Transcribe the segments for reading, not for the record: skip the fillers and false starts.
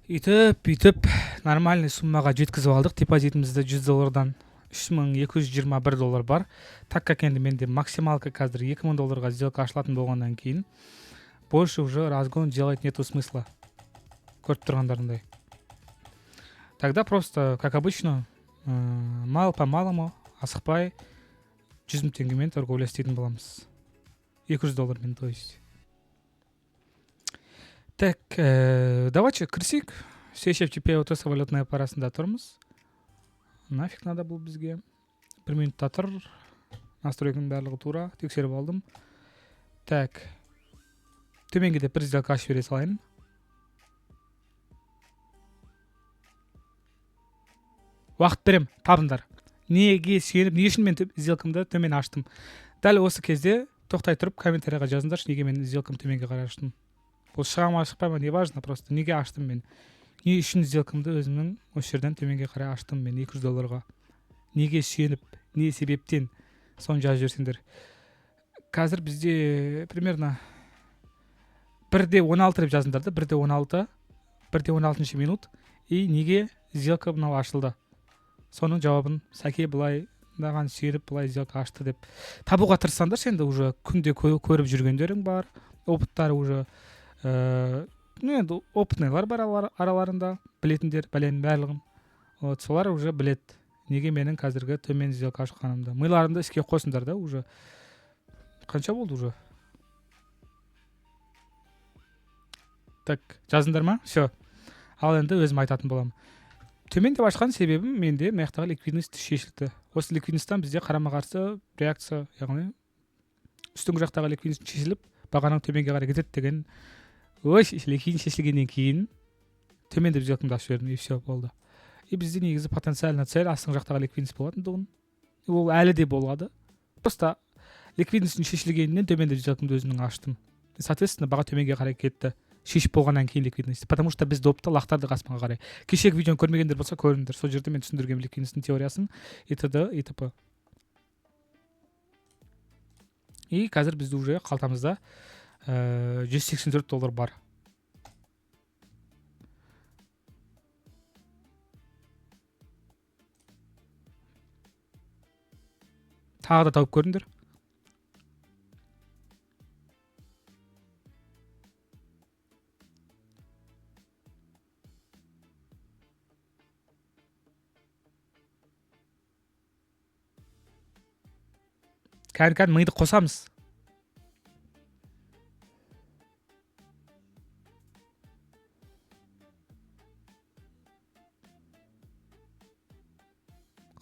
Үйтіп нормальный суммаға жеткізіп алдық. Депозитімізде $100 $3221 бар. Так как енді менде максималка қазір $2000 сделка ашылатын болғаннан кейін больше уже разгон делать нету смысла. Көріп тұрғандарындай. Тогда просто, как обычно, мал по малому, асықпай 100 000 теңгемен торговля істейтін боламыз. $200, то есть. Так, давайте кірсек. Все еще в типе вот осы валютная парасында тұрмыз. Нафиг надо бұл бізге. 1 минутта тұр. Настройканың барлығы тура. Тексеріп алдым. Так. Төменге де бір сделка ашып бере салайын. Уақыт берем, табындар. Неге сүйеніп, не үшін мен сделкамды төмен аштым? Дәл осы кезде тоқтай тұрып комментарияға жазыңдаршы, неге мен сделкамды төменге қарай аштым. Бұл шыға ма шықпай ма, не важно, просто неге аштым мен. Не үшін сделкамды өзімнің осы жерден төменге қарай аштым мен $200. Неге сүйеніп, не себептен, соны жазып жіберсеңдер. Қазір бізде примерно 1:16 деп жазыңдар да, 1:16 минут. И неге сделка мынау ашылды? Соның жауабын Сәке былай маған сүйеніп былай сделка ашты деп табуға тырыссаңдар, сенде уже күнде көріп жүргендерің бар, опыттары уже енді опытныйлар бар араларында, білетіндер бәленің барлығын. Вот солар уже білет. Неге менің қазіргі төмен сделка ашқанымды. Миларымды іске қосыңдар да, уже қанша болды уже? Так, жазыңдар ма? Все. Ал енді өзім айтатын боламын. Төмен деп ашқан себебім менде маяқтағы ликвидность шешілді. Осы ликвидностьтан бізде қарама-қарсы реакция, яғни үстіңгі жақтағы ликвидность шешіліп, бағаның төменге қарай кетеді деген. Ликвидность шешілгеннен кейін төмен деп сделкамды ашып жібердім, и все болды. И бізде негізі потенциально цель астыңғы жақтағы ликвидность болатындығын. Ол әлі де болады. Просто ликвидностьтің шешілгенінен төмен деп сделкамды өзімнің аштым. Соответственно, баға төменге қарай кетті. Шешіп болғаннан кейін ликвидность. Потому что біз допты лақтарды аспанға қарай. Кешегі видеоны көрмегендер болса көріңдер. Сол жерде мен түсіндірген ликвидностьтің теориясын, и т.д. и т.п. И қазір бізде уже қалтамызда $184 бар. Тағы да тауып көріңдер. Кәдімгі миды қосамыз.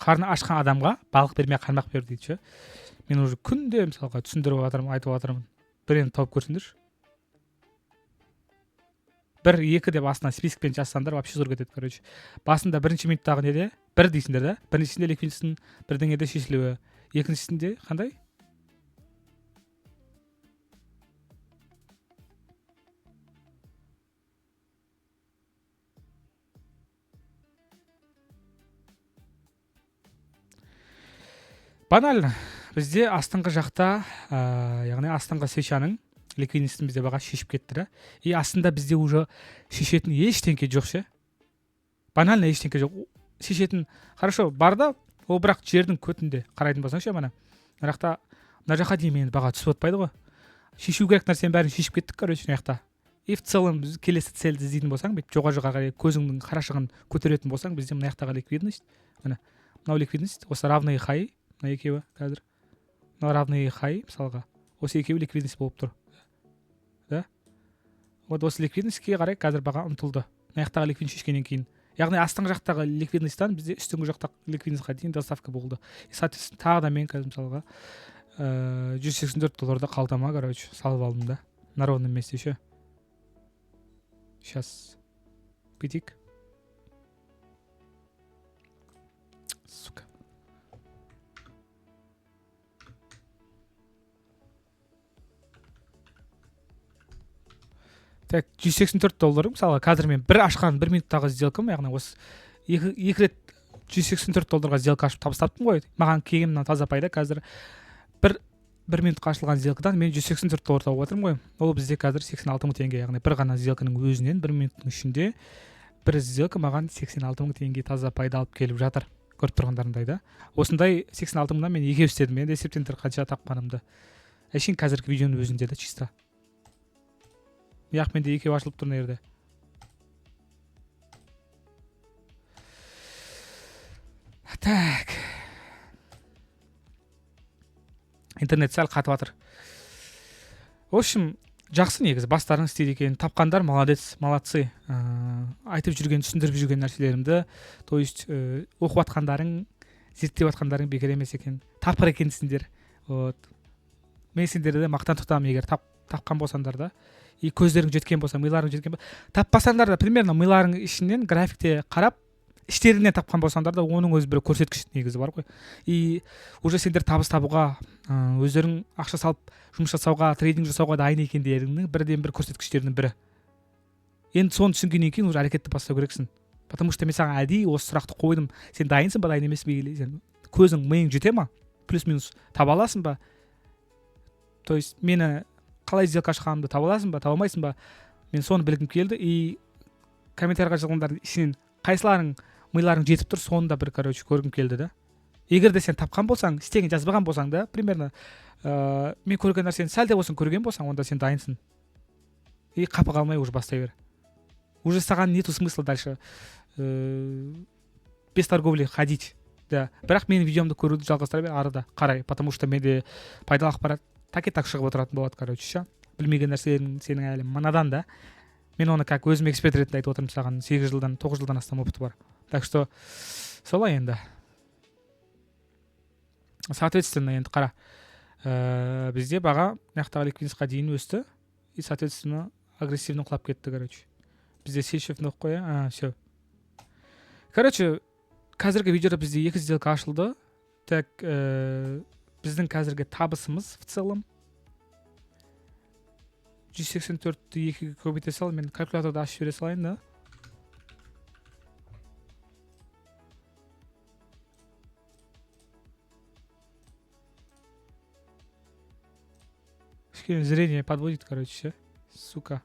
Қарны ашқан адамға балық бермей қармақ бер дейді. Мен уже күнде мысалға түсіндіріп жатырмын, айтып жатырмын. Бірін тауып көрсеңдерші. 1-2 деп астына спискпен жазсаңдар вообще зор кетеді, короче. Басында бірінші минуттағы неде 1 дейсіңдер да. Біріншісінде ликвидностьтің бірдеңеде шешілуі, екіншісінде қандай? Банально. Бізде астыңғы жақта, яғни астыңғы свечаның ликвидностьтің бізде баға шешіп кетті да. И астында бізде уже шешетін ештеңке жоқ ше. Банально ештеңке жоқ. Шешетін, хорошо, бар да, ол бірақ жердің көтінде қарайтын болсаң ше, мына жақта мына жаққа дейін мен баға түсіп отпайды ғой. Шешу керек нәрсенің бәрін шешіп кеттік, короче, мына жақта. И в целом біз келесі цельді іздейтін болсаң, бүйтіп жоғары қарай көзіңнің қарашығын көтеретін болсаң, бізде мына жақтағы ликвидность, мынау ликвидность, осы равные хай, мына екеуі қазір. Мына равные хай, мысалға, осы екеуі ликвидность болып тұр. Да? Вот осы ликвидностьке қарай қазір баға ұмтылды. Мына жақтағы ликвидность шешкеннен кейін. Яғни астыңғы жақтағы ликвидностьтан бізде үстіңгі жақтағы ликвидностьқа дейін доставка болды. Соответственно, тағы да мен қазір мысалға $184 қалтама, короче, салып алдым да. На ровном месте ше. Сейчас. Бүйтейік. Сука. Так, $184, мысалы, қазір мен бір ашқан 1 минуттағы сделкам, яғни осы екі рет $184 сделка ашып табыстаптым ғой. Маған келген таза пайда қазір бір минутқа ашылған сделкадан мен $184 тауып отырмын ғой. Ол бізде қазір 86 000 теңге, яғни бір ғана сделканың өзінен 1 минуттың ішінде бір сделка маған 86 мың теңге таза пайда алып келіп жатыр. Көріп тұрғандарыңдай да. Осындай 86 мыңнан мен екеу істедім. Енді есептеңдер қанша тапқанымды. Әшейін қазіргі видеоның өзінде да чисто. Яқ менде екеу ашылып тұр жерде. Так. Интернет сәл қатып жатыр. В общем, жақсы негізі бастарың істейді екен. Тапқандар молодец, молодцы. Айтып жүрген, түсіндіріп жүрген нәрселерімді, то есть оқып жатқандарың, зерттеп жатқандарың бекер емес екен. Тапқыр екенсіңдер. Вот. Мен сендерді мақтан тұтамын, егер тапқан болсаңдар да. И көздерің жеткен болса, миларың жеткен болса, таппасаңдар да примерно миларың ішінен графикте қарап, іштерінен тапқан болсаңдар да оның өзі бір көрсеткіш негізі бар ғой. И уже сендер табыс табуға, өздерің ақша салып жұмыс жасауға, трейдинг жасауға дайын екендеріңнің бірден бір көрсеткіштерінің бірі. Енді соны түсінгеннен кейін уже әрекетті бастау керексің. Потому что мен саған әдейі осы сұрақты қойдым. Сен дайынсың ба, дайын емес пе? Сен көзің, миың жете ма? Плюс-минус таба аласың ба? То есть мені қалай сделка ашқанымды таба аласың ба, таба алмайсың ба? Мен соны білгім келді. И комментарийға жазғандардың ішінен қайсыларың миларың жетіп тұр, соны да бір көргім келді да. Егер де сен тапқан болсаң, істеген жазбаған болсаң да, примерно мен көрген нәрсені сәл де болсын көрген болсаң, онда сен дайынсың. И қапы қалмай уже бастай бер. Уже саған нету смысла дальше без торговли ходить. Да. Бірақ менің видеомды көруді жалғастыра бер арада қарай, потому что менде пайдалы ақпарат так шығып отыратын болады, короче, ша. Білмеген нәрселерің сенің әлі манадан да. Мен оны как өзім эксперт ретінде айтып отырмын саған, 8 жылдан 9 жылдан астам опыты бар. Так что солай енді. Соответственно, енді қара. Бізде баға мынаяқтағы ликвидностьқа дейін өсті. И соответственно агрессивно құлап кетті, короче. Бізде сейшев нөк қоя. Все. Короче, қазіргі видеода бізде 2 сделка ашылды. Так, біздің қазіргі табысымыз в целом 184-ті 2-ге көбейте сал. Мен калькуляторды ашып жібере салайын да. Зрение подводит, короче, сука.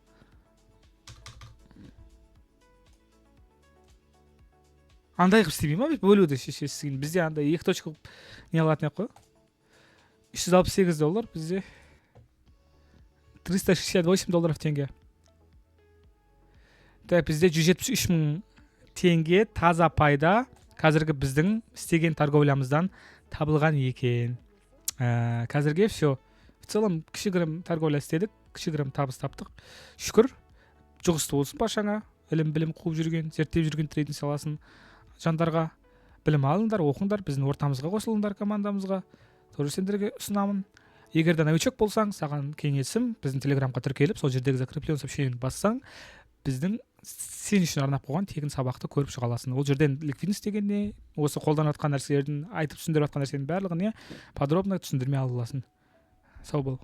Андай қып істемей ма? Бөлуді шешесін. Бізде андай 2 точка не алатын ек қой. $368, бізде $368 теңге. Так, бізде 173 мың теңге таза пайда қазіргі біздің істеген торговлямыздан табылған екен. Қазірге все. В целом кішігірім торговля істедік, кішігірім табыс таптық. Шүкір, жұғысты болсын башаңа, білім қуып жүрген, зерттеп жүрген трейдинг саласын жандарға білім алыңдар, оқыңдар, біздің ортамызға қосылыңдар, командамызға. Тоже сендерге ұсынамын. Егер де новичок болсаң, саған кеңесім, біздің телеграмға тіркеліп, сол жердегі закреплен сообщениені бассаң, біздің сен үшін арнап қойған тегін сабақты көріп шыға аласың. Ол жерден ликвидность деген не, осы қолданып жатқан нәрселердің, айтып түсіндіріп жатқан нәрсенің барлығын подробно түсіндірме ала аласың. Сау бол.